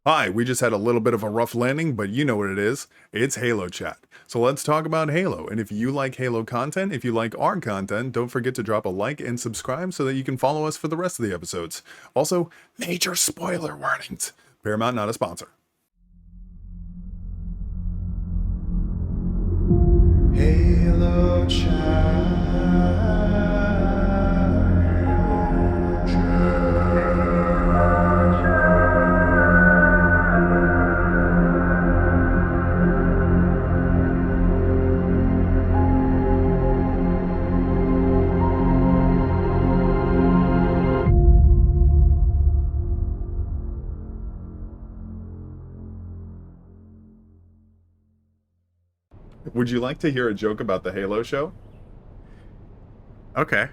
Hi, we just had a little bit of a rough landing, but you know what it is. It's Halo Chat. So let's talk about Halo. And if you like Halo content, if you like our content, don't forget to drop a like and subscribe so that you can follow us for the rest of the episodes. Also, major spoiler warnings. Paramount not a sponsor. Halo Chat. Would you like to hear a joke about the Halo show? Okay.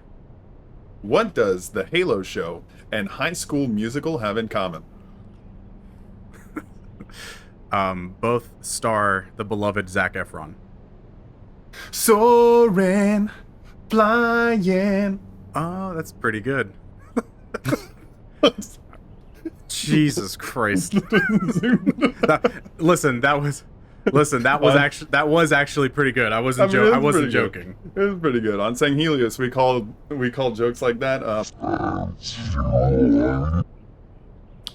What does the Halo show and High School Musical have in common? Both star the beloved Zac Efron. Soren, flying. Oh, that's pretty good. Jesus Christ. That was actually pretty good. I wasn't joking. It was pretty good. On Sang Helios, we call jokes like that.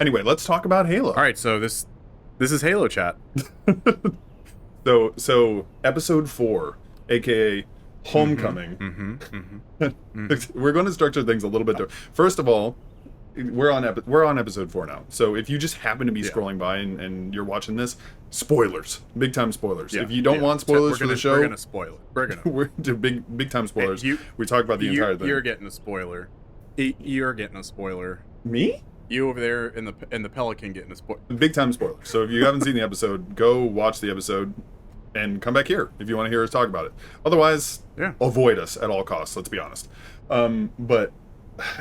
Anyway, let's talk about Halo. All right, so this is Halo Chat. So episode 4, aka Homecoming. We're going to structure things a little bit different. First of all, we're on episode 4 now. So if you just happen to be scrolling by and you're watching this, spoilers, big time spoilers. If you don't want spoilers for the show, we're gonna spoil it. We're do big time spoilers. Hey, we talk about the entire thing. You're getting a spoiler. You're getting a spoiler. Me? You over there in the Pelican getting a spoiler. Big time spoiler. So if you haven't seen the episode, go watch the episode and come back here if you want to hear us talk about it. Otherwise, avoid us at all costs. Let's be honest. But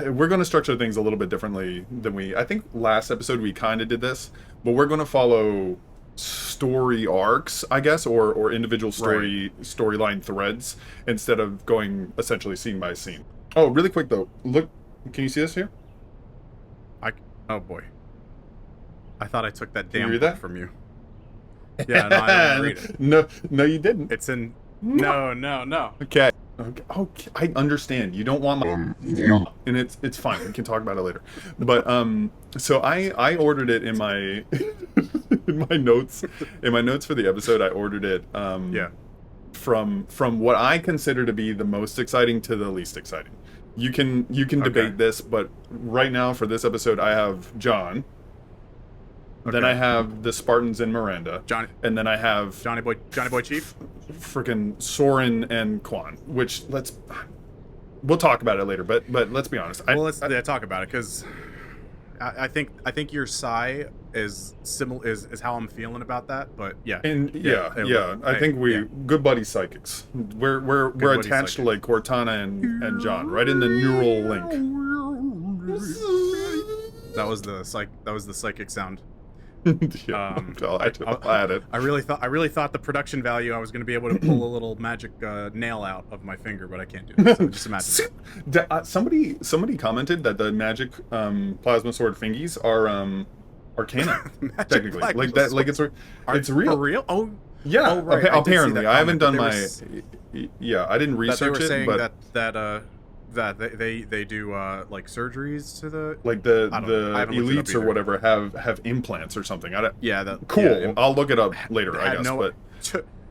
we're going to structure things a little bit differently than I think last episode we kind of did this, but we're going to follow story arcs, I guess, or individual storyline threads instead of going essentially scene by scene. Oh, really quick though, look, can you see this here? Oh boy, I thought I took that damn read book that from you. Yeah, no, I don't read it. No, you didn't. It's in. No. Okay, I understand. You don't want my, and it's fine. We can talk about it later. But so I ordered it in my in my notes for the episode. I ordered it from what I consider to be the most exciting to the least exciting. You can debate this, but right now for this episode, I have John. Then I have the Spartans and Miranda. And then I have Johnny Boy Chief. Freaking Soren and Quan. Which we'll talk about it later. But let's be honest. Let's talk about it because I think your sigh is similar is how I'm feeling about that. But I think good buddy psychics. We're attached to like Cortana and John right in the neural link. That was the psychic sound. I'll add it. I really thought the production value I was going to be able to pull a little magic nail out of my finger, but I can't do that. So just imagine. Somebody commented that the magic plasma sword fingies are canon technically. Like that, like it's real. For real? Oh yeah. Oh, right. Apparently, I haven't done my. I didn't research it, but that they do like surgeries to the elites or whatever have implants or something. Cool. Yeah, I'll look it up later, I guess. But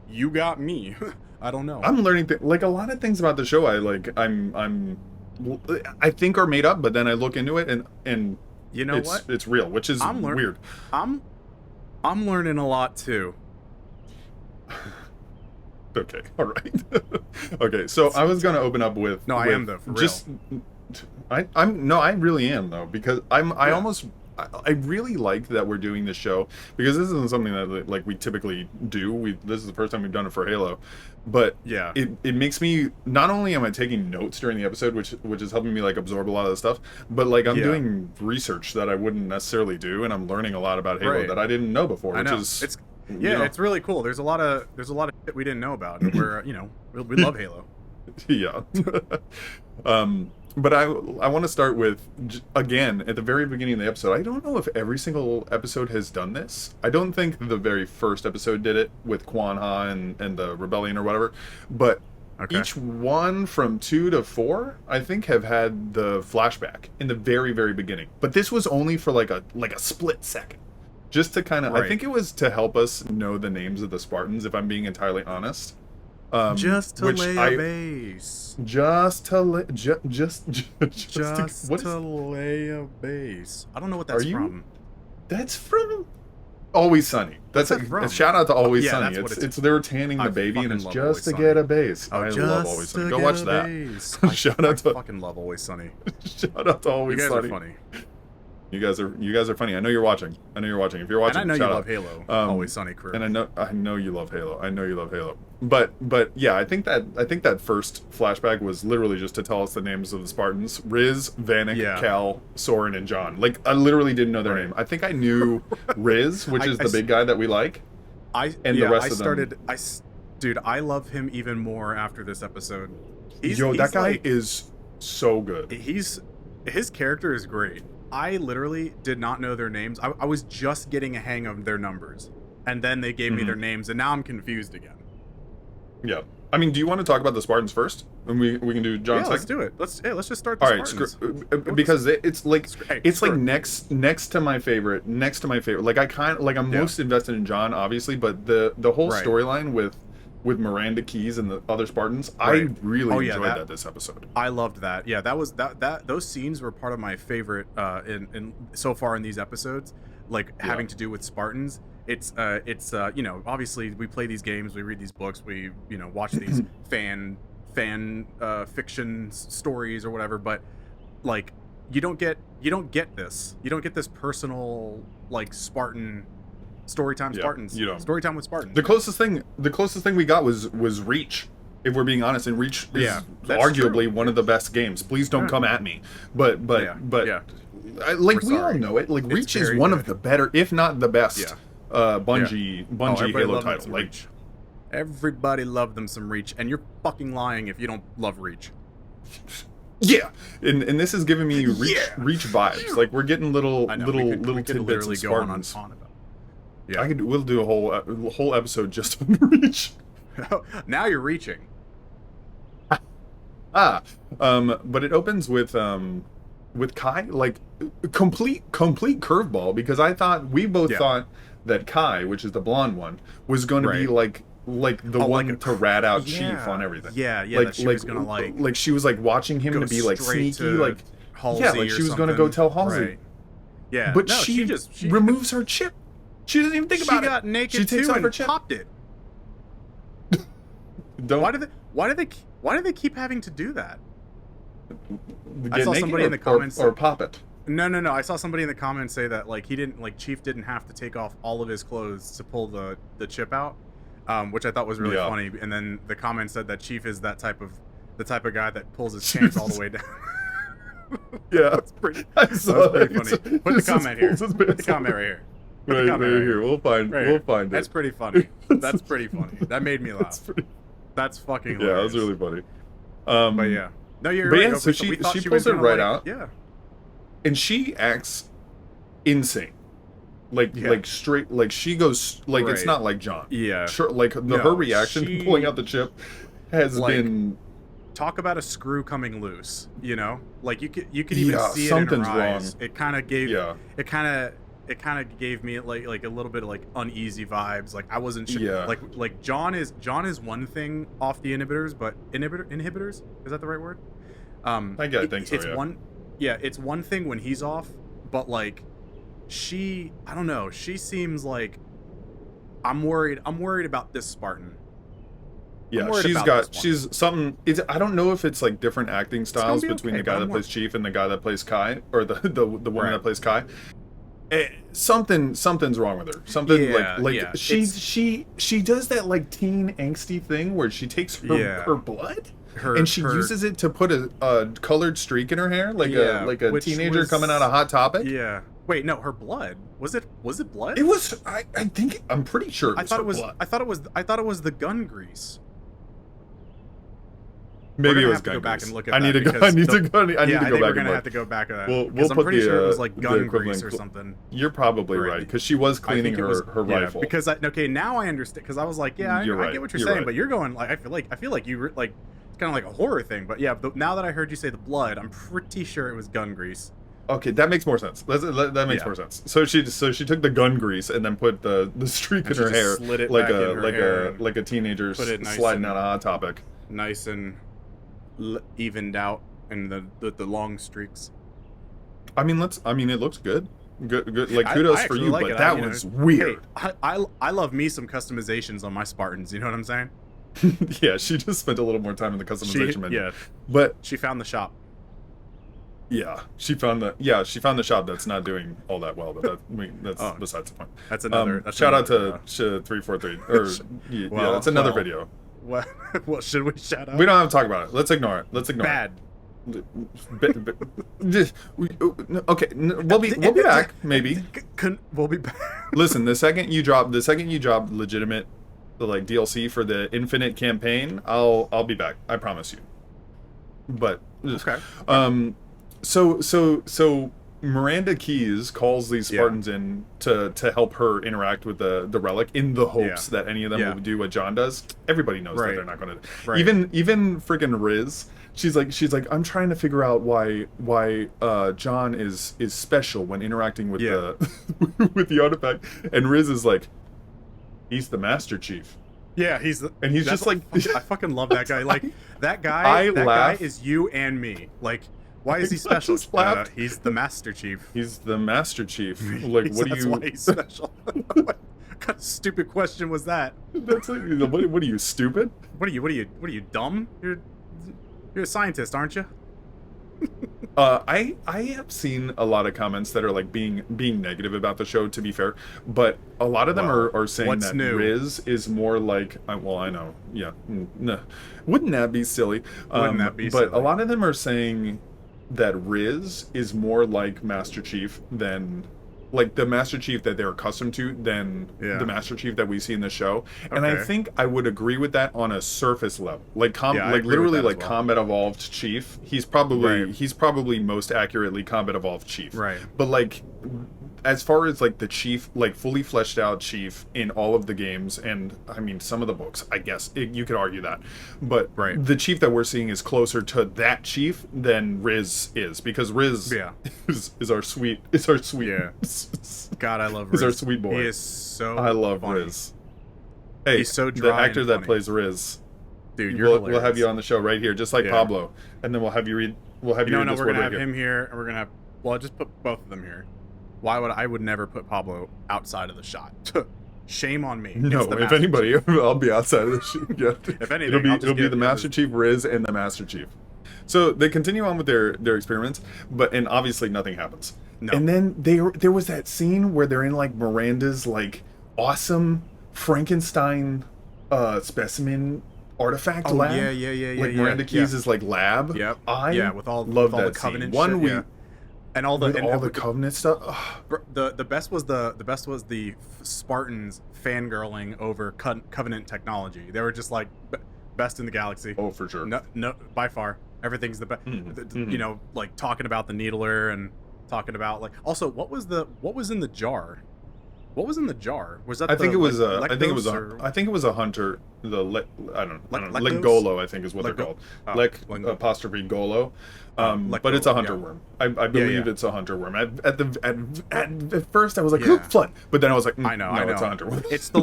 you got me. I don't know. I'm learning like a lot of things about the show. I think are made up, but then I look into it and you know it's real, which is weird. I'm learning a lot too. Okay, all right. Okay, so I was gonna open up with I am though, for real. I really am though, because I really like that we're doing this show, because this isn't something that like we typically do. This is the first time we've done it for Halo, but it makes me, not only am I taking notes during the episode, which is helping me like absorb a lot of the stuff, but like I'm doing research that I wouldn't necessarily do, and I'm learning a lot about Halo that I didn't know before, which is it's really cool. There's a lot of shit we didn't know about, and we love Halo. Yeah. But I want to start with, again, at the very beginning of the episode, I don't know if every single episode has done this. I don't think the very first episode did it with Quan Ha and the rebellion or whatever, but each one from 2 to 4, I think, have had the flashback in the very, very beginning. But this was only for like a split second. Just to kind of, I think it was to help us know the names of the Spartans, if I'm being entirely honest. Just to lay a base. Just to lay a base. I don't know what that's from. That's from Always Sunny. That's a shout out to Always Sunny. It's they're tanning the baby, and it's just to get a base. I love Always Sunny. Go watch that. Shout out to fucking love Always Sunny. Shout out to Always Sunny. You guys are funny. You guys are funny. I know you're watching. If you're watching, and I know you love Halo. Always Sunny crew. And I know you love Halo. But yeah, I think that first flashback was literally just to tell us the names of the Spartans: Riz, Vanek, Cal, Soren, and John. Like, I literally didn't know their name. I think I knew Riz, which is the big guy that we like. Dude, I love him even more after this episode. That guy is so good. His character is great. I literally did not know their names. I was just getting a hang of their numbers, and then they gave me their names, and now I'm confused again. Yeah, I mean, do you want to talk about the Spartans first, and we can do John second? Let's do it. Let's just start the Spartans. Because it's like next to my favorite. Like I'm most invested in John, obviously, but the whole storyline with Miranda Keyes and the other Spartans, I really enjoyed that this episode. I loved that. Yeah, that was those scenes were part of my favorite in so far in these episodes, like having to do with Spartans. It's you know, obviously we play these games, we read these books, we, you know, watch these fan fiction stories or whatever, but like you don't get this personal, like, Spartan Storytime Spartans. Storytime with Spartans. The closest thing we got was Reach. If we're being honest, and Reach is arguably one of the best games. Please don't come at me. But like, we all know it. Like, Reach is one of the better, if not the best, Bungie Halo title. Like, everybody loved them some Reach, and you're fucking lying if you don't love Reach. Yeah, and this is giving me Reach vibes. Like, we're getting little tidbits of Spartans. Yeah, we'll do a whole episode just on Reach. Now you're reaching. But it opens with Kai, like, complete curveball, because we both thought that Kai, which is the blonde one, was going to be like the one to rat out Chief on everything. Like she was gonna like she was like watching him to be like sneaky, like Halsey, like she was going to go tell Halsey. Right. Yeah, but she removes her chip. She doesn't even think about it. She got naked she takes too off her and chip. popped it. Why do they keep having to do that? I saw somebody in the comments or pop it. No. I saw somebody in the comments say that, like, Chief didn't have to take off all of his clothes to pull the chip out, which I thought was really funny. And then the comment said that Chief is the type of guy that pulls his pants all the way down. Yeah, that's pretty funny. Put the comment here. Put the comment right here. Right here. We'll find it. That's pretty funny. That's pretty funny. That made me laugh. That's fucking hilarious. Yeah, that was really funny. But yeah. No, you're right. Yeah, so she pulls it right out. Yeah. And she acts insane. Like straight, like she goes, like, it's not like John. Yeah. Sure, like her reaction to pulling out the chip has been... Talk about a screw coming loose, you know? Like, you could even see it in her eyes. Wrong. It kind of gave it kind of gave me like a little bit of like uneasy vibes. Like, I wasn't sure. Yeah. Like John is one thing off the inhibitors, but inhibitors, is that the right word? I think so. It's one thing when he's off, but like I don't know. She seems like I'm worried about this Spartan. Yeah, she's something. I don't know if it's like different acting styles between the guy that plays Chief and the guy that plays Kai, or the woman that plays Kai. Something's wrong with her. She does that like teen angsty thing where she takes her blood and she uses it to put a colored streak in her hair, like a teenager coming out of Hot Topic. Yeah. Wait, no, her blood. Was it blood? It was. I'm pretty sure. I thought it was the gun grease. Maybe it was gun. Go back and look at I need to go. I need to go. I need to go back. We're gonna have to go back. We'll I'm put pretty the, sure it was like gun the grease or something. You're probably right because she was cleaning her rifle. Because now I understand. Because I was like, yeah, I get what you're saying, but you're going like I feel like you like it's kind of like a horror thing. But yeah, now that I heard you say the blood, I'm pretty sure it was gun grease. Okay, that makes more sense. That makes more sense. So she took the gun grease and then put the streak in her hair, slid it like back a teenager sliding down a Hot Topic. Nice and evened out in the long streaks. I mean, it looks good. Good. Like kudos for you, but that was weird. Hey, I love me some customizations on my Spartans. You know what I'm saying? Yeah, she just spent a little more time in the customization menu. Yeah, but she found the shop. Yeah, she found the shop that's not doing all that well, but that's besides the point. That's another. Shout out to 343 or that's another video. What should we shout out? We don't have to talk about it. Let's ignore it. Bad. Okay, we'll be back maybe. We'll be back. Listen, the second you drop legitimate like DLC for the Infinite campaign, I'll be back. I promise you. But okay. So Miranda Keyes calls these Spartans in to help her interact with the relic in the hopes that any of them will do what John does. Everybody knows that they're not going to. Right. Even freaking Riz, she's like I'm trying to figure out why John is special when interacting with the with the artifact, and Riz is like, he's the Master Chief. Yeah, he's just like I fucking love that guy. Like that guy. Guy is you and me. Like. Why is he special? He's the Master Chief. He's the Master Chief. Like, what do you? That's why he's special. What kind of stupid question was that? That's like, what are you, stupid? What are you dumb? You're a scientist, aren't you? I have seen a lot of comments that are like being negative about the show. To be fair, but a lot of them are saying that Riz is more like. Well, I know. Yeah. No. Wouldn't that be silly? Wouldn't that be silly? But a lot of them are saying that Riz is more like Master Chief than like the Master Chief that they're accustomed to than the Master Chief that we see in the show. And I think I would agree with that on a surface level. Like literally like Combat Evolved Chief. He's probably most accurately Combat Evolved Chief. Right. But like as far as like the Chief, like fully fleshed out Chief in all of the games, and I mean some of the books, I guess you could argue that, but the Chief that we're seeing is closer to that Chief than Riz is, because Riz is our sweet. Yeah. God, I love Riz. Is our sweet boy. He is so. I love funny. Riz. Hey, he's so dry. The actor that plays Riz, dude, we'll have you on the show right here, just like Pablo, and then we'll have you read. We'll have you read this we're gonna have again. him here, and we're gonna have. Well, I'll just put both of them here. I would never put Pablo outside of the shot. Shame on me. No, if anybody, I'll be outside of the shot. Yeah. If anything, it'll be the Master Chief Riz and the Master Chief. So they continue on with their experiments, and obviously nothing happens. No. And then there was that scene where they're in like Miranda's like awesome Frankenstein specimen artifact lab. Yeah. Like Miranda Keyes' like lab. Yep. With all the Covenant shit. And all the Covenant stuff. The best was the Spartans fangirling over Covenant technology. They were just like best in the galaxy. Oh, for sure. No, by far, everything's the best. Mm-hmm. You know, like talking about the needler and talking about like also what was in the jar. What was in the jar? Was that? I think it was a hunter. I don't know. Legolo, I think is what they're called. Apostrophe Golo. But it's a hunter worm. I believe it's a hunter worm. At first I was like, flood, but then I was like, I know, it's a hunter worm. It's the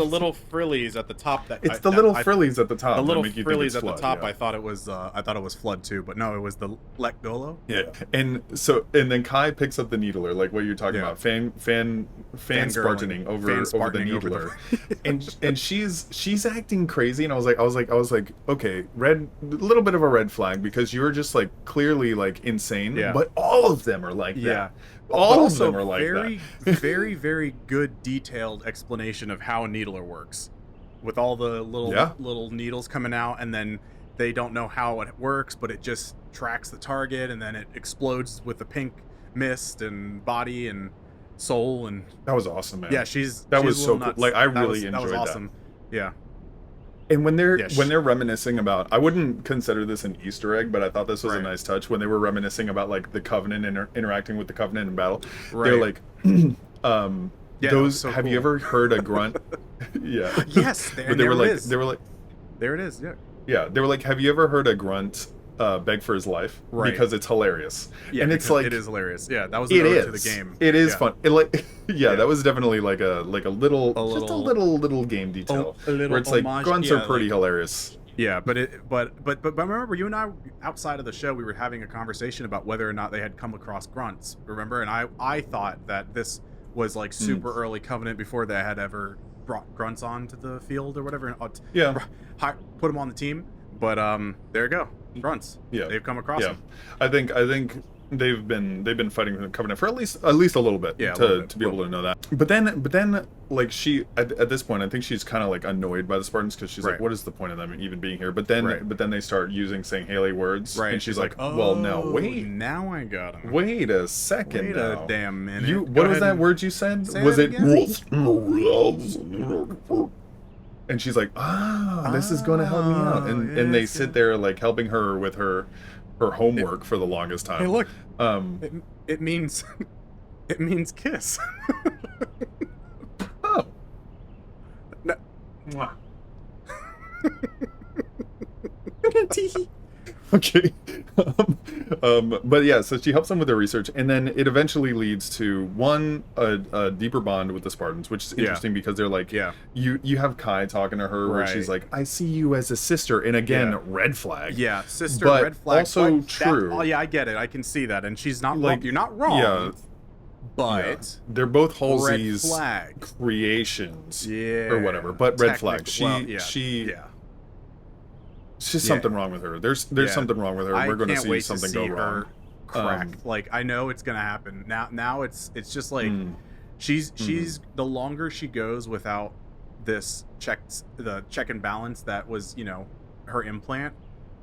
little frillies at the top that. It's the little frillies at the top. The little frillies at the top. Yeah. I thought it was flood too, but no, it was the Legolo. Yeah, and then Kai picks up the needler, like what you're talking about, fan Spartaning over the needler, and she's acting crazy, and I was like, okay, a little bit of a red flag, because you're just like clearly like insane, but all of them are like that. All of them are like that. Very, very good detailed explanation of how a needler works, with all the little needles coming out, and then they don't know how it works, but it just tracks the target, and then it explodes with the pink mist and body and soul, and that was awesome, man. Yeah, that was so cool. Like I really enjoyed that. Awesome. Yeah. And when they're reminiscing about, I wouldn't consider this an Easter egg, but I thought this was a nice touch when they were reminiscing about like the Covenant interacting with the Covenant in battle. Right. They're like, those. So have cool. you ever heard a grunt? Yeah. Yes. But they were like, there it is. Yeah. Yeah, they were like, have you ever heard a grunt beg for his life? Right. Because it's hilarious. Yeah, and it's like it is hilarious. Yeah, that was an ode to the game. It is fun. It like that was definitely like a little game detail where it's like homage. grunts are pretty hilarious. Yeah, but remember, you and I outside of the show, we were having a conversation about whether or not they had come across grunts. Remember, and I thought that this was like super early Covenant before they had ever brought grunts onto the field or whatever. And, put them on the team. But there you go, grunts. Yeah, they've come across them. I think they've been fighting the Covenant for at least a little bit. Yeah, to be able to know that. But then like she at this point, I think she's kind of like annoyed by the Spartans because she's like, what is the point of them even being here? But then they start using Saint-Haley words, and she's like, well, now wait, now I got him. Wait a second, wait a damn minute. What was that word you said? Was it? And she's like, this is going to help me out. And they sit there like helping her with her homework for the longest time. Hey, look, it means kiss. Oh. No. Okay. But yeah, so she helps them with their research, and then it eventually leads to a deeper bond with the Spartans, which is interesting because they're like, you have Kai talking to her where she's like, I see you as a sister, and again, red flag. Yeah, sister, but red flag. Also true. I get it. I can see that, and she's not like, you're not wrong. Yeah. But they're both Halsey's creations, or whatever. But red flag. It's just something wrong with her. There's something wrong with her. We're going to see something go wrong. Crack. Like I know it's going to happen. Now it's just like she's the longer she goes without this check and balance that was, her implant,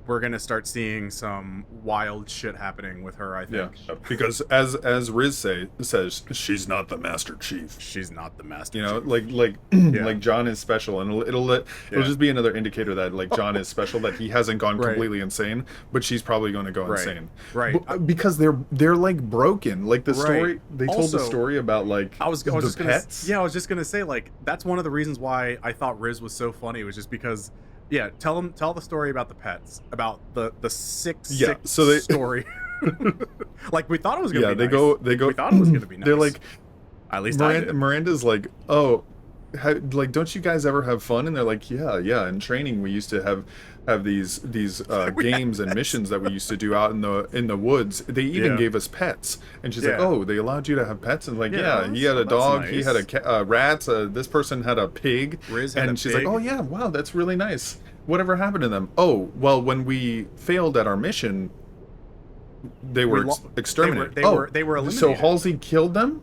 we're going to start seeing some wild shit happening with her, I think. Yeah. Because as Riz says, she's not the Master Chief. She's not the Master Chief. Like John is special, and it'll just be another indicator that like John is special, that he hasn't gone completely insane, but she's probably going to go insane. Right. Because they're like broken. Like the story they told the story about like I was just pets. I was just going to say like that's one of the reasons why I thought Riz was so funny, was just because tell the story about the pets, about the sick story. Like we thought it was gonna be nice. They go. We thought it was gonna be nice. They're like, at least Miranda's like, like, don't you guys ever have fun? And they're like, yeah. In training, we used to have these games and missions that we used to do out in the woods. They even gave us pets. And she's like, oh, they allowed you to have pets? And like, he had a dog, nice. He had a rat. This person had a pig. And she's like, oh yeah, wow, that's really nice. Whatever happened to them? Oh, well, when we failed at our mission, they were exterminated. They were eliminated. So Halsey killed them?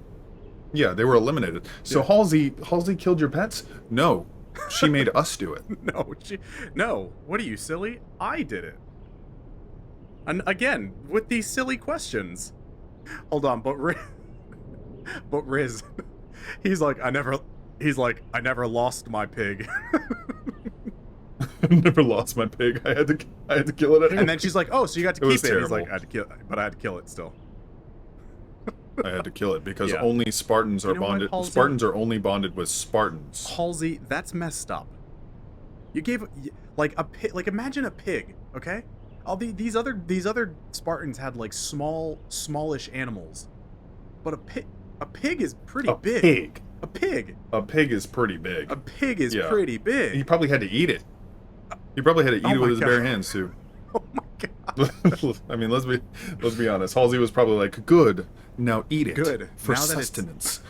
Yeah, they were eliminated. So Halsey killed your pets? No, she made us do it. No. What are you, silly? I did it. And again, with these silly questions. Hold on, but Riz, he's like, I never lost my pig. I never lost my pig. I had to kill it anyway. And then she's like, oh, so you got to keep it. He's like, I had to kill it still. I had to kill it because only Spartans are bonded. Spartans are only bonded with Spartans. Halsey, that's messed up. You gave like a pig. Like imagine a pig. Okay, all these other Spartans had like smallish animals, but a pig is pretty big. A pig is pretty big. A pig is pretty big. He probably had to eat it. He probably had to eat it with his bare hands too. Oh my god. I mean, let's be honest. Halsey was probably like, "Good, now eat it. Good for sustenance."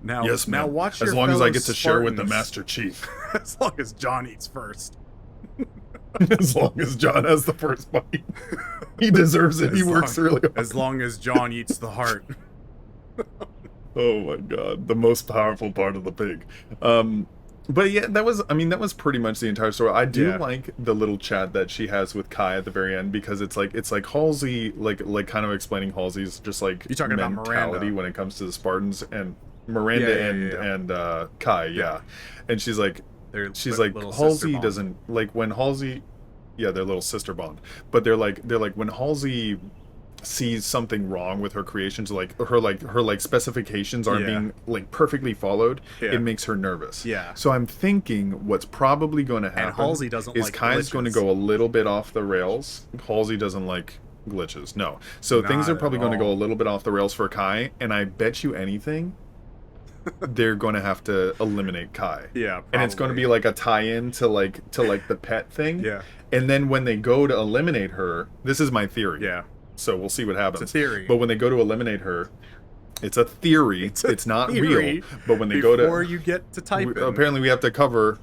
Now, yes, now man. watch as your long as I get to Spartans. share with the Master Chief. As long as John eats first. As long as John has the first bite, he deserves it. He works really hard. As long as John eats the heart. Oh my god, the most powerful part of the pig. But yeah, that was pretty much the entire story. I do like the little chat that she has with Kai at the very end, because it's like Halsey like kind of explaining Halsey's just like you're talking mentality about Miranda when it comes to the Spartans and Miranda and Kai, and she's like, she's like, little Halsey bond. doesn't like when Halsey, yeah, their little sister bond. But they're like when Halsey sees something wrong with her creations, like her specifications aren't being like perfectly followed, it makes her nervous. Yeah. So I'm thinking what's probably going to happen And Halsey doesn't is like Kai's glitches. going to go a little bit off the rails. Halsey doesn't like glitches. No. So things Not are probably at going to go a all. little bit off the rails for Kai, and I bet you anything they're going to have to eliminate Kai. Yeah, and it's going to probably. be like a tie-in to like the pet thing. Yeah. And then when they go to eliminate her, this is my theory. Yeah. So we'll see what happens. It's a theory. But when they go to eliminate her, it's a theory. It's not theory real. But when they go to before you get to typing, apparently we have to cover.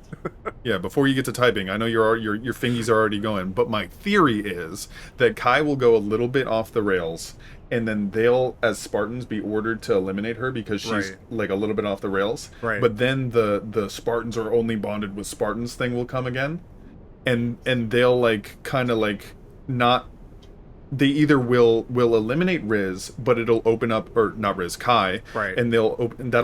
Yeah, before you get to typing, I know your fingies are already going. But my theory is that Kai will go a little bit off the rails, and then they'll, as Spartans, be ordered to eliminate her because she's like a little bit off the rails. Right. But then the Spartans are only bonded with Spartans thing will come again, and they'll like kind of like not. They either will eliminate Riz, but it'll open up, or not Riz, Kai, Right. and that'll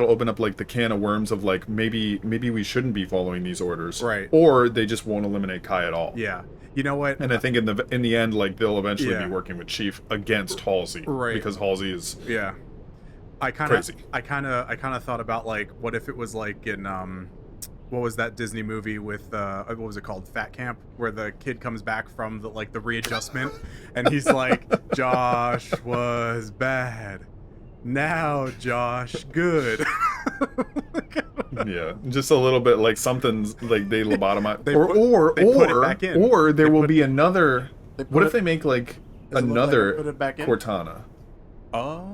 open up like the can of worms of like maybe we shouldn't be following these orders, Right. Or they just won't eliminate Kai at all. Yeah. You know what? And I think in the end, like they'll eventually Yeah. be working with Chief against Halsey, Right. Because Halsey is Yeah. I kind crazy. of thought about like what if it was like in what was that Disney movie with what was it called, Fat Camp, where the kid comes back from the readjustment and he's like, Josh was bad, now Josh good. Yeah, just a little bit like something's like they lobotomize, They put it back in. or there They will put- be another. they put What if it- they make like Does it look like another they put it back in? Cortana? Oh.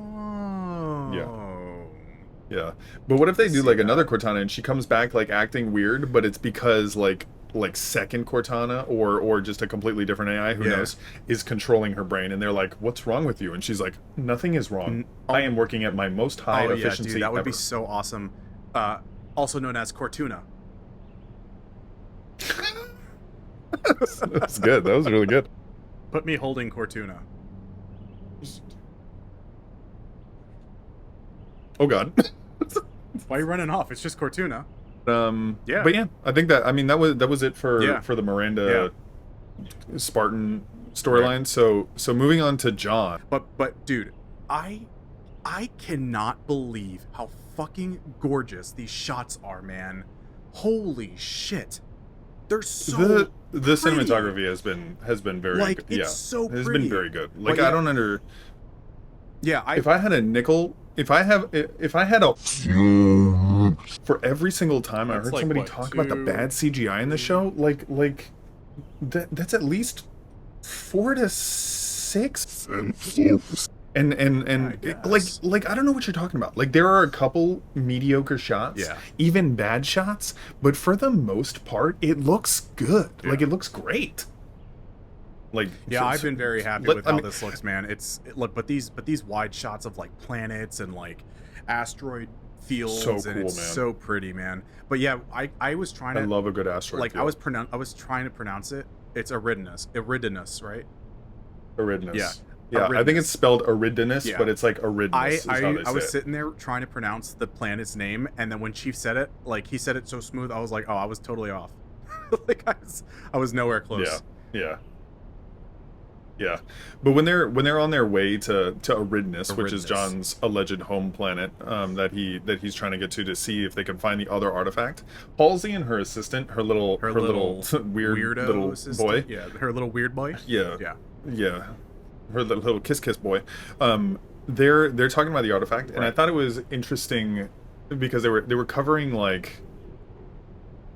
Yeah, but what if they do See like that. another Cortana and she comes back like acting weird, but it's because like second Cortana or just a completely different AI, who Yeah. knows, is controlling her brain, and they're like, "What's wrong with you?" And she's like, "Nothing is wrong. I am working at my most high Oh yeah, efficiency dude, that would ever." be so awesome. Also known as Cortuna. That's good. That was really good. Put me holding Cortuna. Oh God. Why are you running off? It's just Cortuna. Yeah. But yeah, I think that that was it for Yeah. the Miranda Spartan storyline. So moving on to John. But dude, I cannot believe how fucking gorgeous these shots are, man. Holy shit. They're so The pretty. cinematography has been very Like, good. it's Yeah. so It's pretty. been very good. Like But I yeah. don't under Yeah, if I had a nickel, if I had a for every single time I That's heard like, somebody what, talk about the 2? bad CGI in the show, like that's at least 4 to 6. And guess. like I don't know what you're talking about. Like there are a couple mediocre shots, Yeah. even bad shots, but for the most part, it looks good. Like Yeah. it looks great. Like Yeah, I've been very happy Let- with I how mean- this looks, man. Look, but these wide shots of like planets and like asteroid fields, So and cool, it's man. so pretty, man. But yeah, I was trying I to love a good asteroid. like field. I was trying to pronounce it. It's Eridanus, right? Aridinus. Yeah. Yeah, I think Aridinus. it's spelled Aridinus, Yeah. but it's like Aridinus. is how they I say was it. sitting there trying to pronounce the planet's name, and then when Chief said it, like he said it so smooth, I was like, oh, I was totally off. Like I was nowhere close. Yeah. But when they're on their way to Aridinus, which is Aridinus. John's alleged home planet, that he's trying to get to see if they can find the other artifact, Halsey and her assistant, her little weird weirdo little assistant. boy, Yeah, her little weird boy. yeah, Yeah. her little kiss boy, they're talking about the artifact, and I Right. thought it was interesting because they were covering like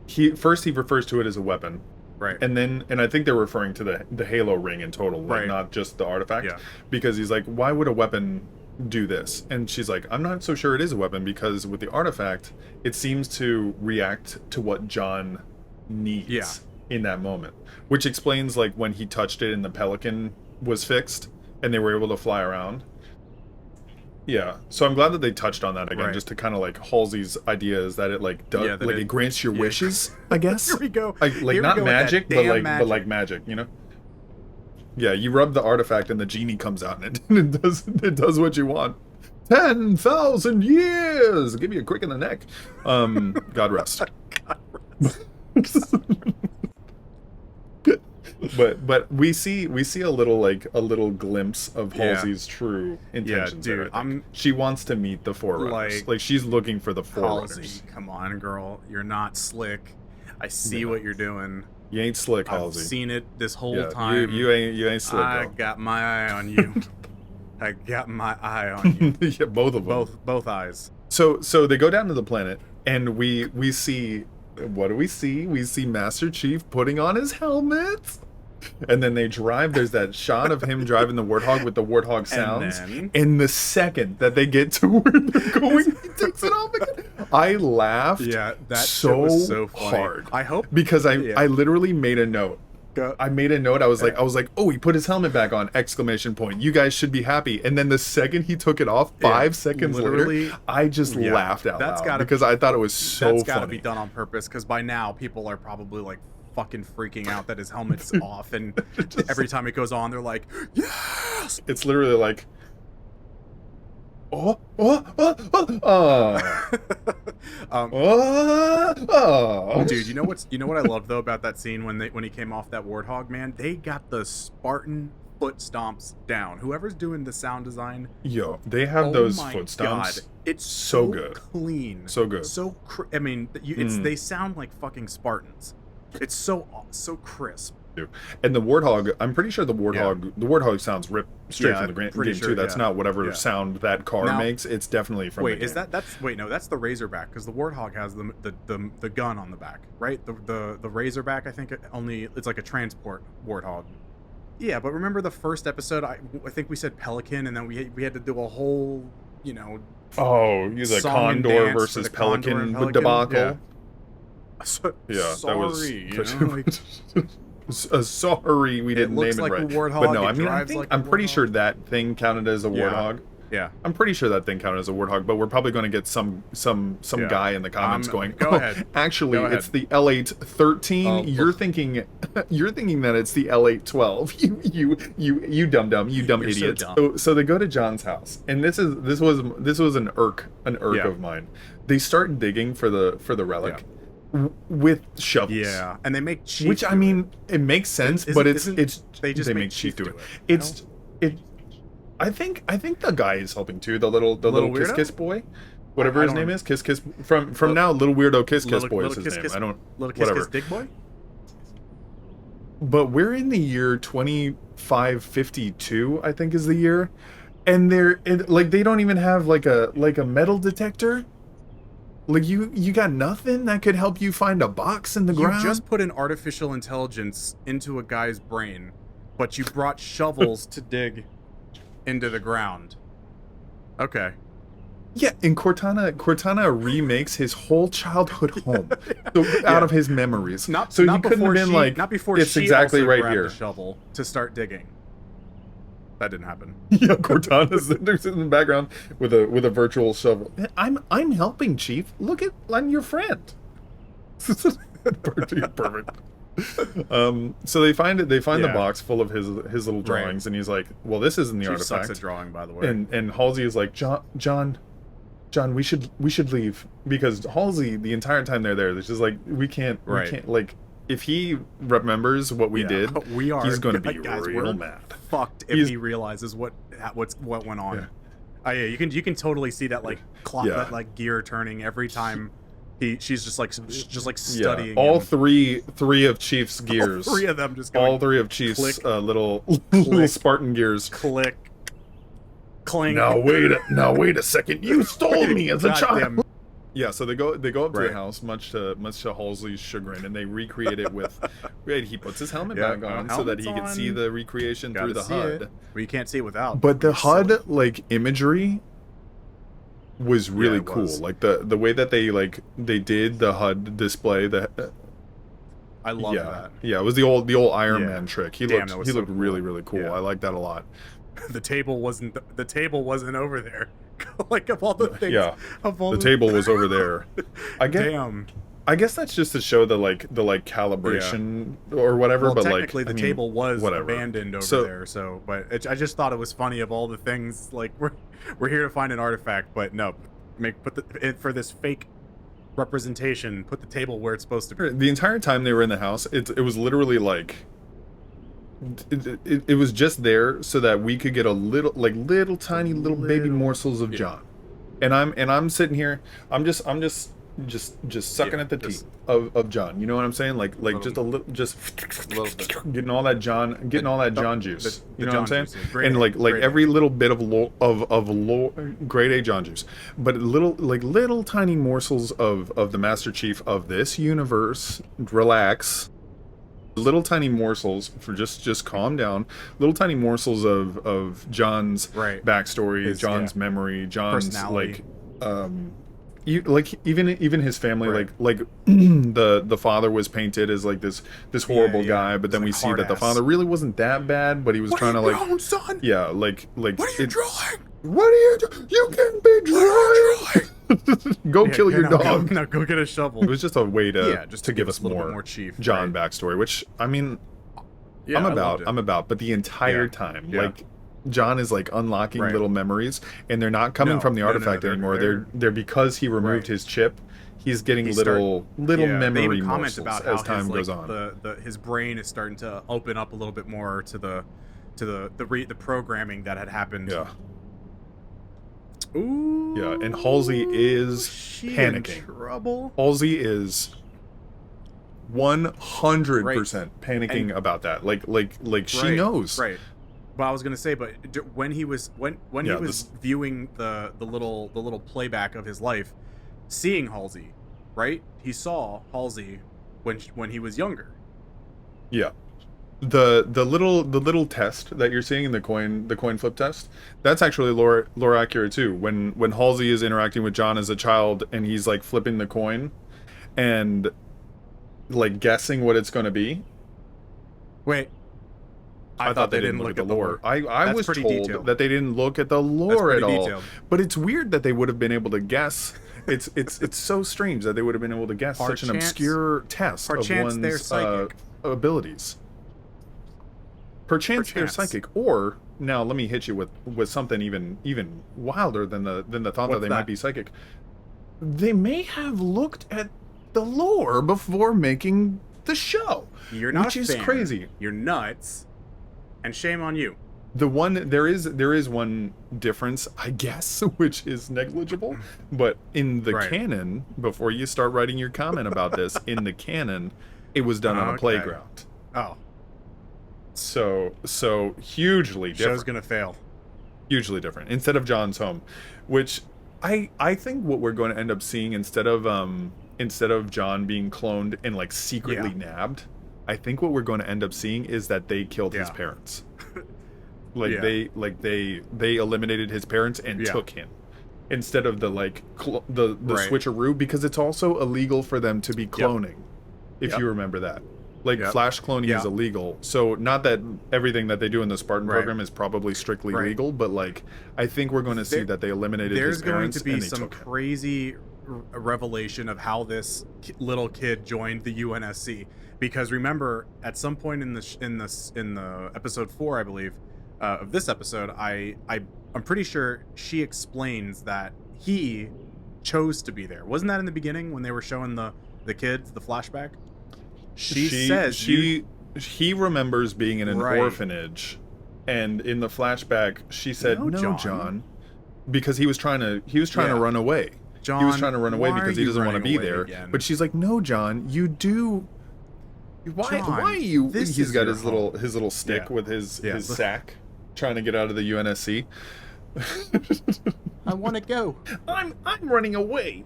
he refers to it as a weapon. Right. And I think they're referring to the Halo ring in total, like Right. not just the artifact. Yeah. Because he's like, why would a weapon do this? And she's like, I'm not so sure it is a weapon because with the artifact, it seems to react to what John needs Yeah. in that moment. Which explains like when he touched it and the pelican was fixed and they were able to fly around. Yeah, so I'm glad that they touched on that again, Right. just to kind of like Halsey's idea is that it like does Yeah, that like it grants your wishes, I guess. Here we go. Like Here we not go with that magic, but damn like magic. magic, you know? Yeah, you rub the artifact and the genie comes out and it does what you want. 10,000 years. Give you a crick in the neck. God rest. but we see a little glimpse of Halsey's true intentions. Yeah, there, dude, she wants to meet the Forerunners. Like she's looking for the Forerunners. Halsey, come on, girl, you're not slick. I see what you're doing. You ain't slick, Halsey. I've seen it this whole time. You ain't slick. I got my eye on you. I got my eye on you. Yeah, both of them. Both eyes. So they go down to the planet, and we see, what do we see? We see Master Chief putting on his helmet. And then they drive. There's that shot of him driving the Warthog with the Warthog sounds. And the second that they get to where they're going, he takes it off again. I laughed was so funny. hard. I hope because I literally made a note. I made a note. I was like, oh, he put his helmet back on! ! You guys should be happy. And then the second he took it off, 5 seconds later, I just laughed out loud because I thought it was so funny. That's got to be done on purpose because by now people are probably like fucking freaking out that his helmet's off, and every time it goes on, they're like, yes! It's literally like, dude, you know what I love though about that scene when he came off that Warthog, man? They got the Spartan foot stomps down. Whoever's doing the sound design, they have those foot stomps. God, it's so good, clean, so good, I mean, they sound like fucking Spartans. It's so crisp. And the Warthog, I'm pretty sure the Warthog sounds ripped straight from the game too. That's not whatever sound that car makes. It's definitely from the game. That's the Razorback, because the Warthog has the gun on the back, right? The Razorback, I think it's like a transport Warthog. Yeah, but remember the first episode? I think we said Pelican, and then we had to do a whole, use a Condor versus Pelican debacle. Yeah. That was sorry we didn't name it right. Warthog, but no, I mean I'm pretty sure that thing counted as a Warthog. Yeah, I'm pretty sure that thing counted as a Warthog, but we're probably going to get some guy in the comments going, go ahead. Actually, it's the L813. You're thinking that it's the L812. You dumb idiot. So they go to John's house, and this was an irk of mine. They start digging for the relic. With shovels, and they make Chief, which I mean, it makes sense, but they make Chief do it. I think the guy is helping too. The little kiss boy, whatever his name is, kiss from now, little weirdo kiss boy is his name. I don't little kiss dig boy. But we're in the year 2552, I think is the year, and they don't even have like a metal detector. Like you got nothing that could help you find a box in the ground? You just put an artificial intelligence into a guy's brain, but you brought shovels to dig into the ground. Okay. Yeah, and Cortana remakes his whole childhood home out of his memories. He couldn't have been like, not before it's she exactly also right grabbed here. The shovel to start digging. That didn't happen. Yeah, Cortana's sitting in the background with a virtual shovel. I'm helping, Chief. Look at, I'm your friend. Perfect. So they find the box full of his little drawings, and he's like, "Well, this isn't the Chief artifact." Sucks at drawing, by the way. And Halsey is like, John, we should leave, because Halsey, the entire time they're there, it's just like we can't like, if he remembers what we did, he's going to be real mad. Fucked if he realizes what went on. Yeah. You can totally see that like clock, that like gear turning every time she's just like studying. All three of Chief's gears. All three of them just going. All three of Chief's little Spartan gears. Click. Clink. Now wait a second. You stole me as a child. Yeah, so they go up to the house, much to Halsey's chagrin, and they recreate it with. He puts his helmet back on so that he can see the recreation through the HUD. Well, you can't see it without. But the HUD like imagery was really cool. Like the way that they did the HUD display. I love that. Yeah, it was the old Iron Man trick. He looked really really cool. Yeah. I like that a lot. The table wasn't over there. Like of all the things, the table was over there. I guess that's just to show the calibration or whatever. Well, but technically, the table was abandoned over there. So, but I just thought it was funny of all the things. Like we're here to find an artifact, but no, for this fake representation, put the table where it's supposed to be. The entire time they were in the house, it was literally like it was just there so that we could get a little tiny baby morsels of John. And I'm sitting here, I'm just sucking at the teeth of John. You know what I'm saying? Like just a little bit. getting all that John juice. You know what I'm saying? And like every little bit of grade A John juice, but little tiny morsels of the Master Chief of this universe. Relax. Little tiny morsels for just calm down. Little tiny morsels of John's backstory, John's memory, John's even his family, like the father was painted as like this horrible guy, but then we see that the father really wasn't that bad, but he was trying to like, son? Yeah, like what are you drawing? What are you doing? You can be drawing. Go kill your dog. Go get a shovel. It was just a way to to give us a little bit more Chief John backstory, which I mean, I'm about. But the entire time, like John is like unlocking little memories, and they're not coming from the artifact anymore. They're because he removed his chip. He's getting little memory morsels about as time goes on. His brain is starting to open up a little bit more to the programming that had happened. Yeah. Ooh. Yeah, and Halsey is panicking. Trouble. Halsey is 100% panicking about that. Like she knows. Right. Well, I was gonna say, but when he was viewing the little playback of his life, seeing Halsey, right? He saw Halsey when he was younger. Yeah. The little test that you're seeing in the coin flip test, that's actually lore accurate too. When Halsey is interacting with John as a child and he's like flipping the coin and like guessing what it's going to be. Wait, I thought they didn't look at the lore. I was told detailed. that they didn't look at the lore at all. Detailed. But it's weird that they would have been able to guess. It's so strange that they would have been able to guess such an obscure test of one's abilities. Perchance they're psychic, or now let me hit you with something even wilder than the thought that they might be psychic. They may have looked at the lore before making the show. You're not which a is fan. Crazy. You're nuts, and shame on you. There is one difference, I guess, which is negligible, but in the canon, before you start writing your comment about this, in the canon, it was done on a playground. Oh. So hugely different. Show's gonna fail. Hugely different. Instead of John's home, which I think what we're going to end up seeing instead of John being cloned and like secretly nabbed, I think what we're going to end up seeing is that they killed his parents. They eliminated his parents and took him instead of the switcheroo, because it's also illegal for them to be cloning. If you remember that. Flash cloning is illegal. So not that everything that they do in the Spartan program is probably strictly legal, but like I think we're going to see that they eliminated his parents. There's going to be some crazy revelation of how this little kid joined the UNSC, because remember at some point in the episode 4, I believe, of this episode, I'm pretty sure she explains that he chose to be there. Wasn't that in the beginning when they were showing the kids the flashback? She says he remembers being in an orphanage, and in the flashback she said no John, because he was trying to run away. John, he was trying to run away because he doesn't want to be there. Again? But she's like, no John, you do. Why are you? He's got his little stick with his sack, trying to get out of the UNSC. I want to go. I'm running away.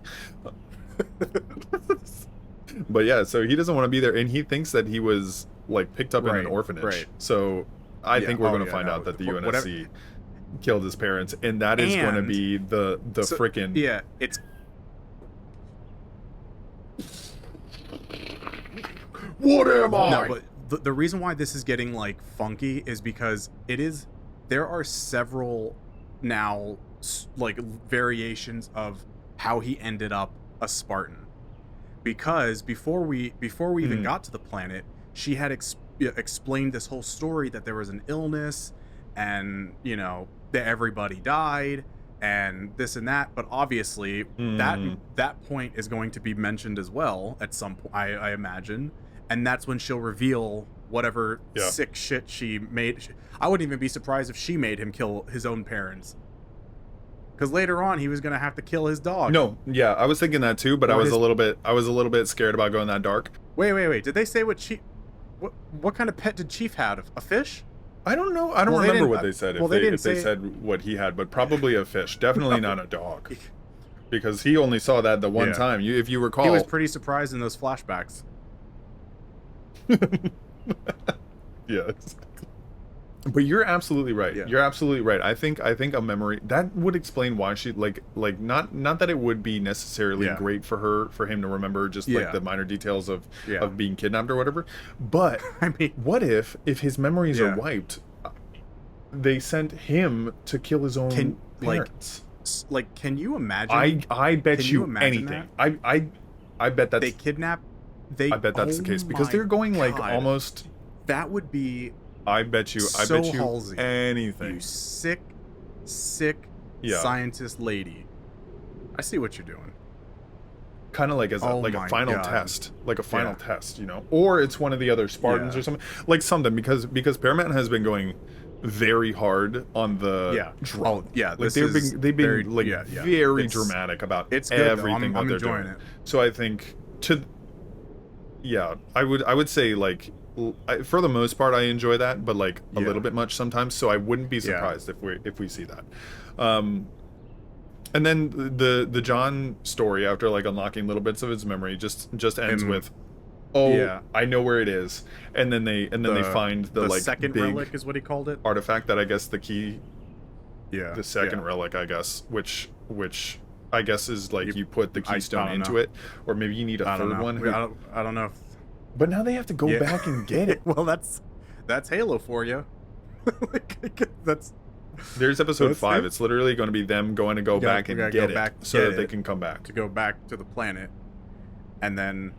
But yeah, so he doesn't want to be there, and he thinks that he was like picked up in an orphanage. Right. So I think we're going to find out that the UNSC killed his parents, and that is going to be the frickin' it's. What am I? No, but the reason why this is getting like funky is because there are several now like variations of how he ended up a Spartan. Because before we even got to the planet, she had explained this whole story that there was an illness, and that everybody died, and this and that. But obviously, that point is going to be mentioned as well at some point, I imagine, and that's when she'll reveal whatever sick shit she made. I wouldn't even be surprised if she made him kill his own parents. Because later on, he was gonna have to kill his dog. No, yeah, I was thinking that too, but I was a little bit scared about going that dark. Wait. Did they say what kind of pet did Chief have? A fish? I don't know. I don't remember what they said. If they said what he had, but probably a fish. Definitely not a dog, because he only saw that the one time. If you recall, he was pretty surprised in those flashbacks. Yes. But you're absolutely right. Yeah. You're absolutely right. I think a memory that would explain why she like not that it would be necessarily great for him to remember just like the minor details of being kidnapped or whatever. But I mean, what if his memories are wiped? They sent him to kill his own parents. Like, can you imagine? I bet you anything. That? I bet that's they kidnap. I bet that's the case because they're going like almost. That would be. I bet you Halsey, anything. You sick scientist lady. I see what you're doing. Kind of like as a final test, like a final test, you know, or it's one of the other Spartans or something, like something because Paramount has been going very hard on the drama. Like they've been very dramatic about everything that they're doing. It. So I think I would say like. For the most part, I enjoy that, but like a little bit much sometimes. So I wouldn't be surprised if we see that. And then the John story, after like unlocking little bits of his memory, just ends with, I know where it is, and then they find the like second big relic is what he called it, artifact that I guess the key, the second relic, I guess, which I guess is like you put the keystone into it, or maybe you need a third one. I don't know. But now they have to go back and get it. Well, that's Halo for you. There's episode 5. It's literally going to be them going to go back and get it so that they can come back. To go back to the planet. And then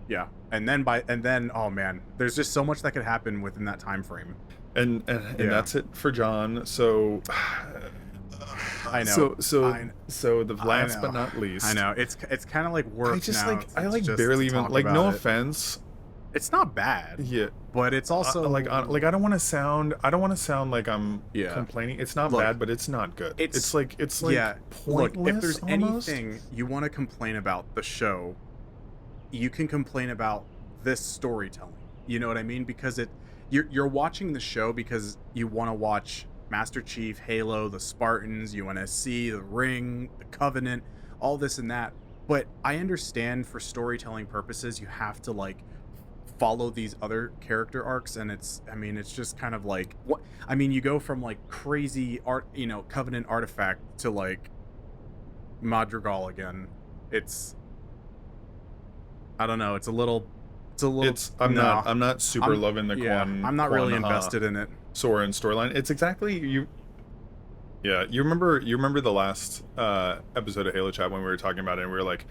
oh man, there's just so much that could happen within that time frame. And that's it for John. So I know. So the last but not least. I know. It's kind of like work. I barely even like, no offense. It's not bad. Yeah. But it's also I don't want to sound like I'm complaining. It's not bad, but it's not good. It's like pointless. Look, if there's almost. anything you want to complain about the show, you can complain about this storytelling. You know what I mean? Because you're watching the show because you want to watch Master Chief, Halo, the Spartans, you want to see the Ring, the Covenant, all this and that. But I understand for storytelling purposes you have to like follow these other character arcs, and it's just kind of like you go from like crazy art, Covenant artifact to like Madrigal again. I don't know, I'm not super loving the Quan. I'm not Quan really Ha invested in it. Soren storyline. It's exactly you remember the last episode of Halo Chat when we were talking about it and we were like,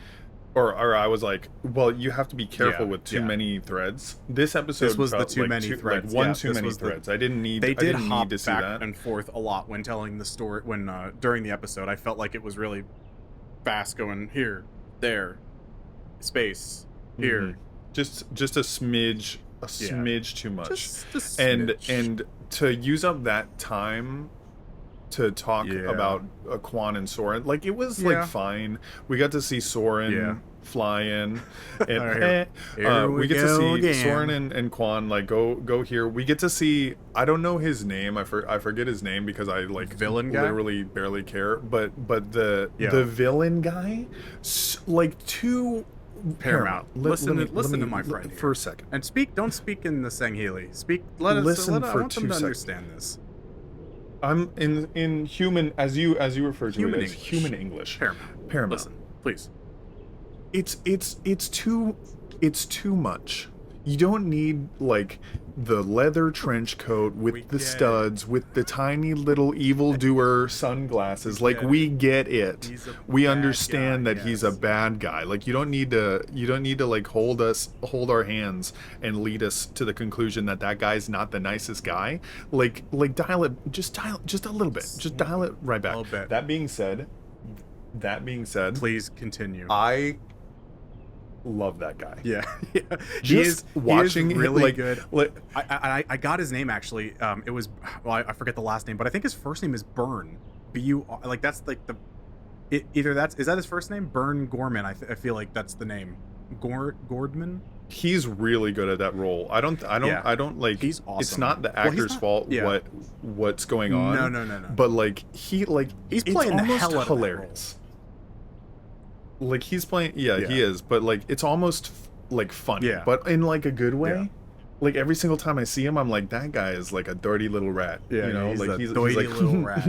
or I was like, well, you have to be careful with too many threads. This episode was the too many threads. Like too many threads. I didn't need to see that. They did hop back and forth a lot when telling the story. When during the episode, I felt like it was really fast, going here, there, space, here. Just a smidge too much. Just a smidge. And to use up that time to talk about Quan and Soren, like it was like fine. We got to see Soren fly in, and we get to see again. Soren and Quan like go here. We get to see, I don't know his name. I forget his name because I like villain guy? Literally barely care. But the villain guy, like two. Paramount. Listen to my friend for a second. And don't speak in the Sangheili. Let us listen. I want them to understand this. I'm in human, as you refer to it as human English. Paramount. Listen, please. It's too much. You don't need like the leather trench coat with the studs, with the tiny little evildoer sunglasses. Like we get it. We understand that he's a bad guy. Like you don't need to like hold our hands and lead us to the conclusion that guy's not the nicest guy. Like dial it just a little bit. Just dial it right back. That being said, That being said, Please continue. I love that guy. Yeah. Just watching he is really like, good. Like, I got his name actually. It was, well, I forget the last name, but I think his first name is Byrne. B-U, like that's like the, either that's, is that his first name? Byrne Gorman. I feel like that's the name. Gordman. he's really good at that role. I don't like. He's awesome. It's not the actor's fault. Yeah. What's going on? No. But like he's playing the hell out of hilarious. Like he's playing, he is, but like it's almost like funny, but in like a good way. Yeah. Like every single time I see him, I'm like, that guy is like a dirty little rat. Yeah, you know, he's like he's like little rat.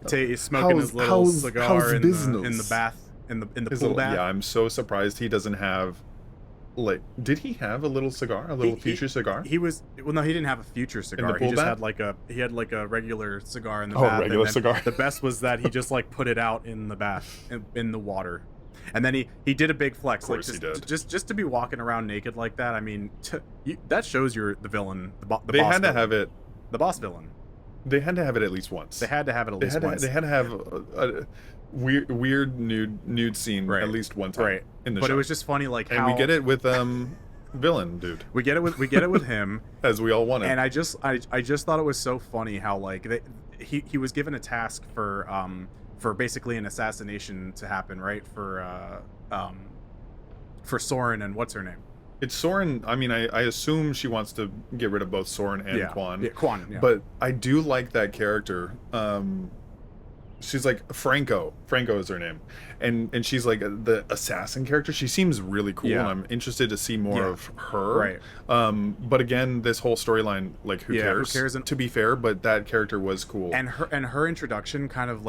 He's smoking his little cigar in the bath in the pool bath. Yeah, I'm so surprised he doesn't have. Like, did he have a little cigar, a little future cigar? He didn't have a future cigar. He just had like a regular cigar in the bath. Oh, regular cigar. The best was that he just like put it out in the bath in the water, and then he did a big flex. Of course he did. Just to be walking around naked like that. I mean, that shows you're the villain. They had to have it. The boss villain. They had to have it at least once. They had to have it at least once. They had to have a weird nude scene at least one time in the show. But it was just funny, like and how we get it with villain dude. We get it with him as we all wanted. And I just thought it was so funny how like he was given a task for basically an assassination to happen, right? For Soren and what's her name? It's Soren. I mean, I assume she wants to get rid of both Soren and Quan. Yeah, Quan. Yeah. But I do like that character. She's like Franco. Franco is her name, and she's like the assassin character. She seems really cool, and I'm interested to see more of her. Right. But again, this whole storyline, like, who cares? Who cares? To be fair, but that character was cool. And her introduction kind of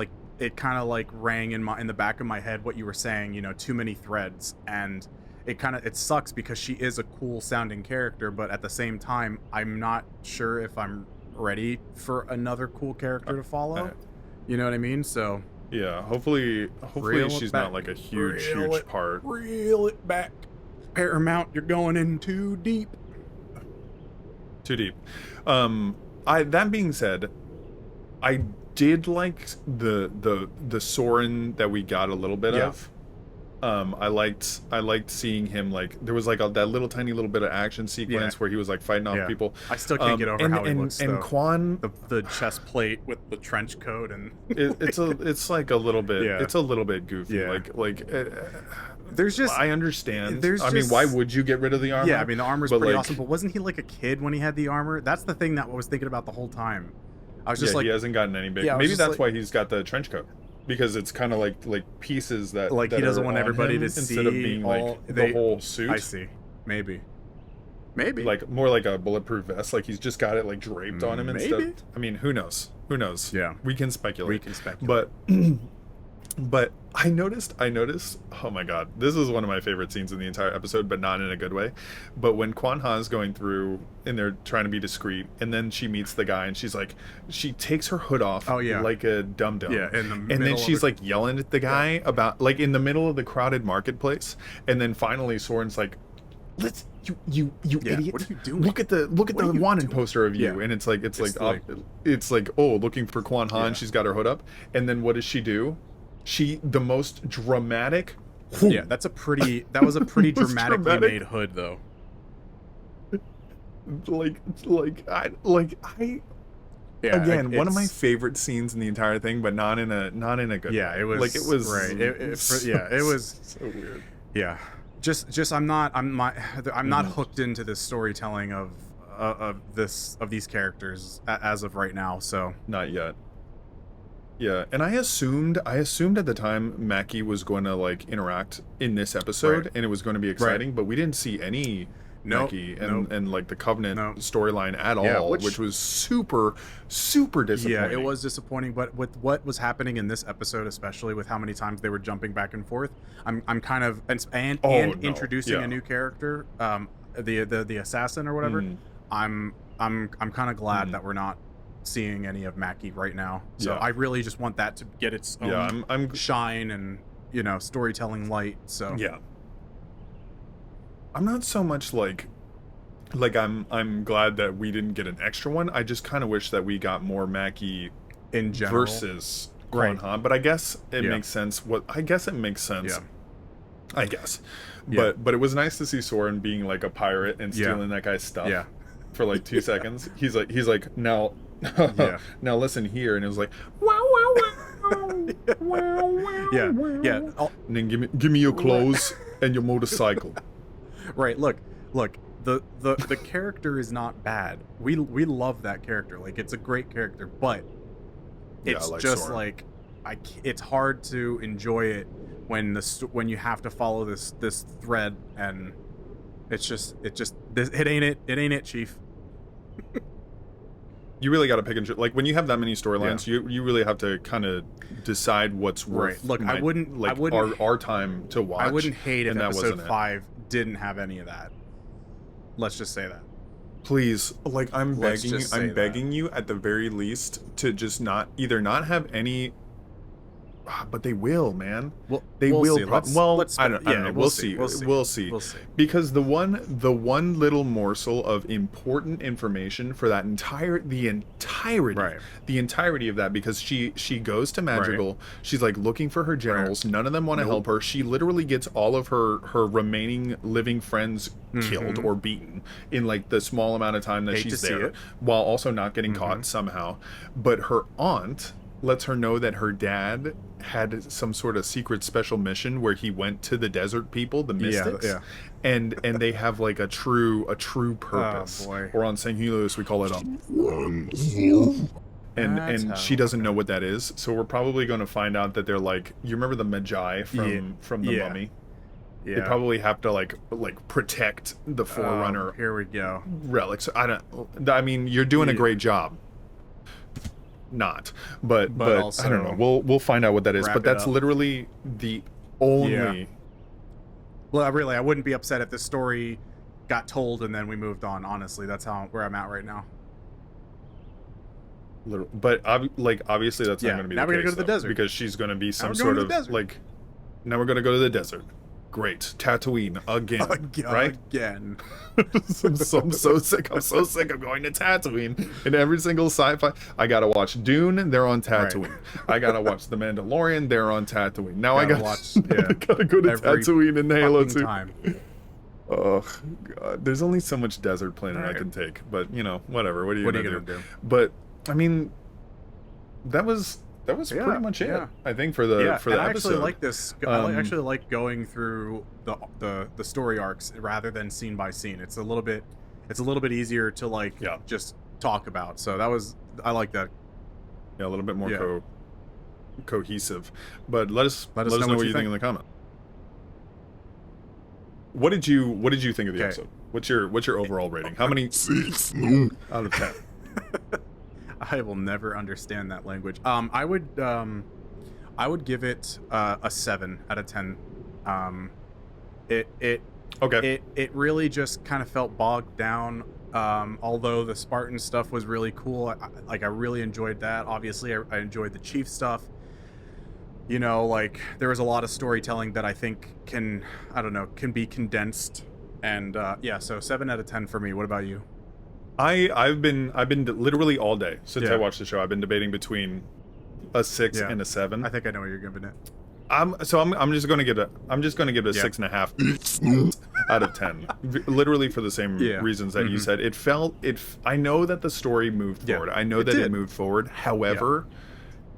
rang in the back of my head what you were saying. You know, too many threads, and it sucks because she is a cool sounding character, but at the same time, I'm not sure if I'm ready for another cool character to follow. You know what I mean? So yeah, hopefully she's not like a huge part. Reel it back, Paramount. You're going in too deep. Too deep. That being said, I did like the Soren that we got a little bit of. I liked seeing him, like, there was like that little tiny little bit of action sequence where he was like fighting off people. I still can't get over how he looks. And though. Quan, the chest plate with the trench coat and it's like a little bit. Yeah. It's a little bit goofy. Yeah. There's just, I understand. I mean, why would you get rid of the armor? Yeah, I mean the armor's pretty awesome, but wasn't he like a kid when he had the armor? That's the thing that I was thinking about the whole time. I was just like, he hasn't gotten any big. Maybe that's why he's got the trench coat. Because it's kind of like pieces that like he doesn't want everybody to see instead of being like the whole suit. I see. Maybe like more like a bulletproof vest. Like he's just got it like draped on him instead. I mean, who knows? Yeah, we can speculate. But I noticed. Oh my god, this is one of my favorite scenes in the entire episode, but not in a good way. But when Quan Ha is going through and they're trying to be discreet, and then she meets the guy, and she's like, she takes her hood off, like a dum-dum, and then she's like yelling at the guy about, like, in the middle of the crowded marketplace, and then finally Soren's like, let's. You idiot! What are you doing? Look at the wanted poster of you, and it's like looking for Quan Ha, and she's got her hood up, and then what does she do? The most dramatic. Yeah, that was a pretty dramatically made hood though. Again, one of my favorite sines in the entire thing, but not in a good. Yeah, it was right. It was so weird. Yeah, just I'm not hooked into this storytelling of these characters as of right now. So not yet. Yeah, and I assumed at the time Mackie was going to like interact in this episode, and it was going to be exciting, but we didn't see any Mackie and like the Covenant storyline at all, which was super disappointing. Yeah, it was disappointing, but with what was happening in this episode, especially with how many times they were jumping back and forth, I'm kind of introducing a new character, the assassin or whatever. I'm kind of glad that we're not seeing any of Mackie right now, so I really just want that to get its own I'm shine and storytelling light. So I'm not so much like I'm glad that we didn't get an extra one. I just kind of wish that we got more Mackie in general versus Quan Ha, but I guess it makes sense. I guess it makes sense. Yeah. I guess. But it was nice to see Soren being like a pirate and stealing that guy's stuff for like 2 seconds. He's like now now listen here, and it was like wow wow wow wow wow yeah. And then give me your clothes and your motorcycle. Right. Look. The character is not bad. We love that character. Like, it's a great character, but it's just Soren. Like it's hard to enjoy it when you have to follow this thread, and it ain't it, Chief. You really got to pick and choose. Like, when you have that many storylines, you really have to kind of decide what's worth. Look, I wouldn't our time to watch. I wouldn't hate if episode 5 didn't have any of that. Let's just say that. Please, like, I'm begging you at the very least to just not have any. But they will, man. Well, they will. See. I don't know. We'll see. We'll see. Because the one little morsel of important information for that the entirety of that, because she goes to Madrigal. Right. She's like looking for her generals. Right. None of them want to help her. She literally gets all of her remaining living friends killed or beaten in like the small amount of time that she's there, while also not getting caught somehow. But her aunt lets her know that her dad had some sort of secret special mission where he went to the desert people, the mystics, and they have like a true purpose. Oh, boy. Or on St. Helios we call it and she doesn't know what that is, so we're probably going to find out that they're like, you remember the Magi from the Mummy? Yeah. They probably have to like protect the Forerunner. Here we go. Relics. I mean, you're doing a great job. But also, I don't know. We'll find out what that is. But that's literally the only. Well, I wouldn't be upset if this story got told and then we moved on. Honestly, that's where I'm at right now. But obviously that's not going to be. Now we're going to go to the desert because she's going to be some sort of like. Now we're going to go to the desert. Great. Tatooine again. Right? Again. I'm so sick. I'm so sick of going to Tatooine. In every single sci-fi. I gotta watch Dune, they're on Tatooine. Right. I gotta watch The Mandalorian, they're on Tatooine. Now I gotta watch I gotta go to Tatooine in Halo 2. Oh god. There's only so much desert planet I can take. But whatever. What are you gonna do? But I mean, that was pretty much it. I think for the episode. I actually like this. I actually like going through the story arcs rather than scene by scene. It's a little bit easier to just talk about. So I like that. Yeah, a little bit more cohesive. But let us know what you think in the comment. What did you think of the episode? What's your overall rating? How many out of 10? I will never understand that language. I would give it a 7 out of 10. It really just kind of felt bogged down. Although the Spartan stuff was really cool, I really enjoyed that. Obviously, I enjoyed the Chief stuff. There was a lot of storytelling that I think can be condensed. And so 7 out of 10 for me. What about you? I've been literally all day since I watched the show. I've been debating between a 6 and a 7. I think I know what you're giving it. I'm just gonna give it a 6.5 out of 10. Literally for the same reasons that you said. I know that the story moved forward. I know that it moved forward. However,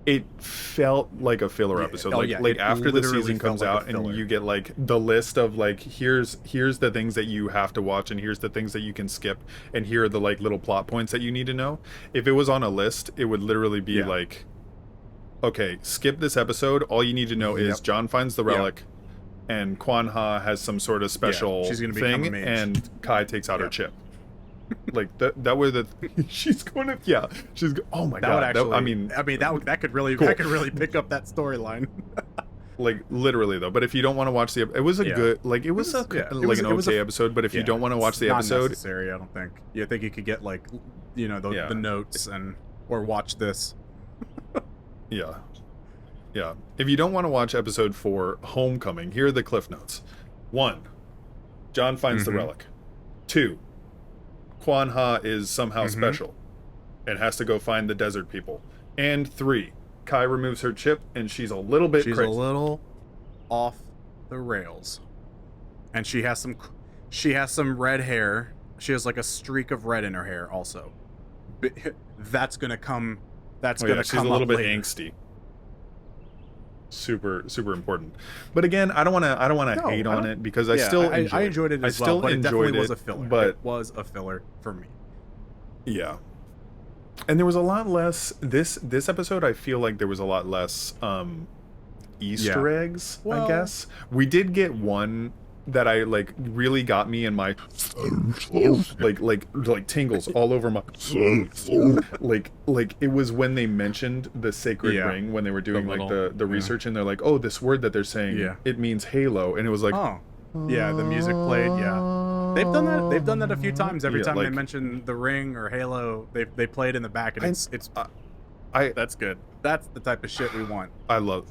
it felt like a filler episode. After the season comes out and you get like the list of like here's the things that you have to watch and here's the things that you can skip and here are the like little plot points that you need to know. If it was on a list, it would literally be like, okay, skip this episode. All you need to know is John finds the relic and Quan Ha has some sort of special thing and Kai takes out her chip. Like that way she's going to oh my god, that could really pick up that storyline. Like literally though, but if you don't want to watch it was a good episode, but if you don't want to watch the episode, not necessary, I don't think. You think you could get like the notes or watch this. Yeah. If you don't want to watch episode 4, Homecoming, here are the cliff notes. 1, John finds the relic. 2, Quan Ha is somehow special and has to go find the desert people. And 3, Kai removes her chip, and she's a little bit She's crazy. a little off the rails, and she has some red hair. She has like a streak of red in her hair also. That's gonna come. That's gonna she's come a little up bit later. angsty. Super important. But again, I don't want to hate on it because I enjoyed it as well. But it definitely was a filler. But it was a filler for me. Yeah. And there was a lot less this episode. I feel like there was a lot less Easter eggs. I guess we did get one that I like really got me in my like tingles all over my like it was when they mentioned the sacred ring when they were doing the research and they're like, oh, this word that they're saying it means halo, and it was like, oh yeah, the music played. They've done that a few times. Every time they mention the ring or halo, they play it in the back, and that's good. That's the type of shit we want. I love,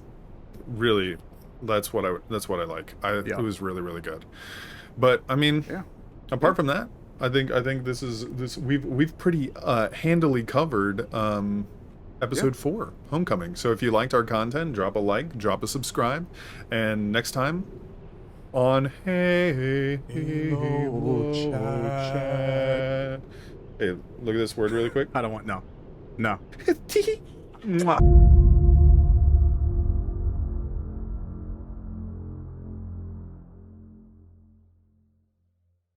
really. That's what I like. It was really good. But I mean, apart from that, I think this we've pretty handily covered episode 4, Homecoming. So if you liked our content, drop a like, drop a subscribe, and next time on Hey Hello Chat. Hey, look at this word really quick. I don't want no. Mwah.